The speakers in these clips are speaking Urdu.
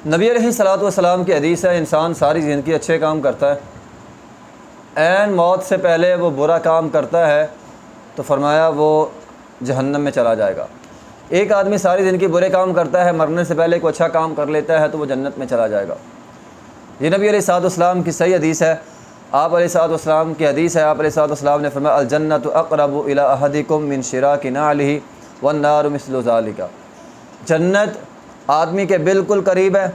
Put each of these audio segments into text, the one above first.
نبی علیہ الصلوۃ والسلام کی حدیث ہے، انسان ساری زندگی اچھے کام کرتا ہے، عین موت سے پہلے وہ برا کام کرتا ہے تو فرمایا وہ جہنم میں چلا جائے گا۔ ایک آدمی ساری زندگی برے کام کرتا ہے، مرنے سے پہلے کوئی اچھا کام کر لیتا ہے تو وہ جنت میں چلا جائے گا۔ یہ نبی علیہ الصلوۃ والسلام کی صحیح حدیث ہے۔ آپ علیہ الصلوۃ والسلام کی حدیث ہے، آپ علیہ الصلوۃ والسلام نے فرمایا الجنۃ اقرب الی احدکم من شراک نعلہ والنار مثل ذلک۔ جنت آدمی کے بالکل قریب ہے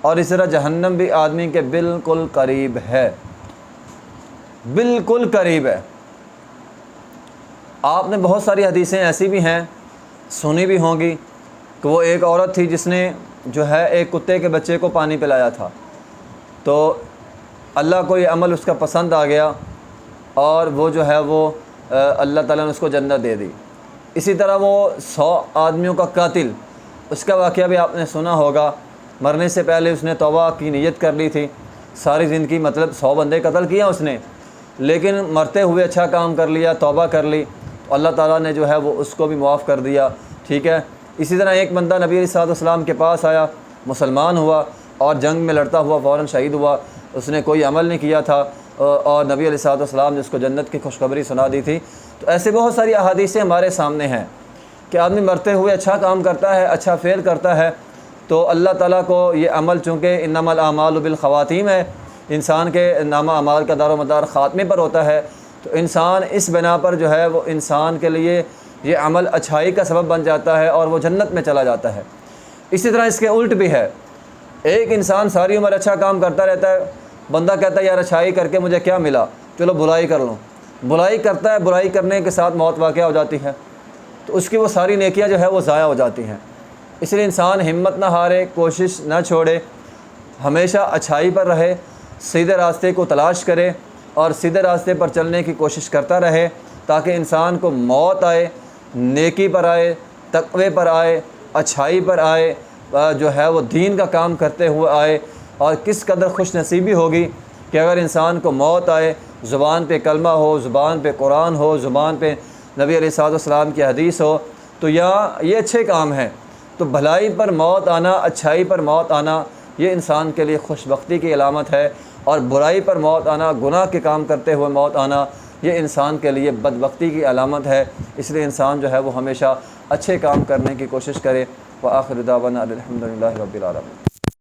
اور اس طرح جہنم بھی آدمی کے بالکل قریب ہے، بالکل قریب ہے۔ آپ نے بہت ساری حدیثیں ایسی بھی ہیں، سنی بھی ہوں گی کہ وہ ایک عورت تھی جس نے جو ہے ایک کتے کے بچے کو پانی پلایا تھا، تو اللہ کو یہ عمل اس کا پسند آ گیا اور وہ جو ہے وہ اللہ تعالیٰ نے اس کو جنت دے دی۔ اسی طرح وہ 100 آدمیوں کا قاتل، اس کا واقعہ بھی آپ نے سنا ہوگا۔ مرنے سے پہلے اس نے توبہ کی نیت کر لی تھی، ساری زندگی مطلب 100 بندے قتل کیا اس نے، لیکن مرتے ہوئے اچھا کام کر لیا، توبہ کر لی تو اللہ تعالیٰ نے جو ہے وہ اس کو بھی معاف کر دیا، ٹھیک ہے۔ اسی طرح ایک بندہ نبی علیہ الصلوۃ والسلام کے پاس آیا، مسلمان ہوا اور جنگ میں لڑتا ہوا فوراً شہید ہوا، اس نے کوئی عمل نہیں کیا تھا اور نبی علیہ الصلوۃ والسلام نے اس کو جنت کی خوشخبری سنا دی تھی۔ تو ایسے بہت ساری احادیثیں ہمارے سامنے ہیں کہ آدمی مرتے ہوئے اچھا کام کرتا ہے، اچھا فعل کرتا ہے تو اللہ تعالیٰ کو یہ عمل، چونکہ انما الاعمال بالخواتیم ہے، انسان کے نامہ اعمال کا دار و مدار خاتمے پر ہوتا ہے، تو انسان اس بنا پر جو ہے وہ انسان کے لیے یہ عمل اچھائی کا سبب بن جاتا ہے اور وہ جنت میں چلا جاتا ہے۔ اسی طرح اس کے الٹ بھی ہے، ایک انسان ساری عمر اچھا کام کرتا رہتا ہے، بندہ کہتا ہے یار اچھائی کر کے مجھے کیا ملا، چلو برائی کر لوں، برائی کرتا ہے، برائی کرنے کے ساتھ موت واقع ہو جاتی ہے تو اس کی وہ ساری نیکیاں جو ہے وہ ضائع ہو جاتی ہیں۔ اس لیے انسان ہمت نہ ہارے، کوشش نہ چھوڑے، ہمیشہ اچھائی پر رہے، سیدھے راستے کو تلاش کرے اور سیدھے راستے پر چلنے کی کوشش کرتا رہے تاکہ انسان کو موت آئے، نیکی پر آئے، تقوی پر آئے، اچھائی پر آئے، جو ہے وہ دین کا کام کرتے ہوئے آئے۔ اور کس قدر خوش نصیبی ہوگی کہ اگر انسان کو موت آئے، زبان پہ کلمہ ہو، زبان پہ قرآن ہو، زبان پہ نبی علیہ الصلوۃ والسلام کی حدیث ہو، تو یہ اچھے کام ہیں۔ تو بھلائی پر موت آنا، اچھائی پر موت آنا، یہ انسان کے لیے خوش بختی کی علامت ہے، اور برائی پر موت آنا، گناہ کے کام کرتے ہوئے موت آنا، یہ انسان کے لیے بدبختی کی علامت ہے۔ اس لیے انسان جو ہے وہ ہمیشہ اچھے کام کرنے کی کوشش کرے۔ وآخر دعوانا الحمد للہ رب العالمین۔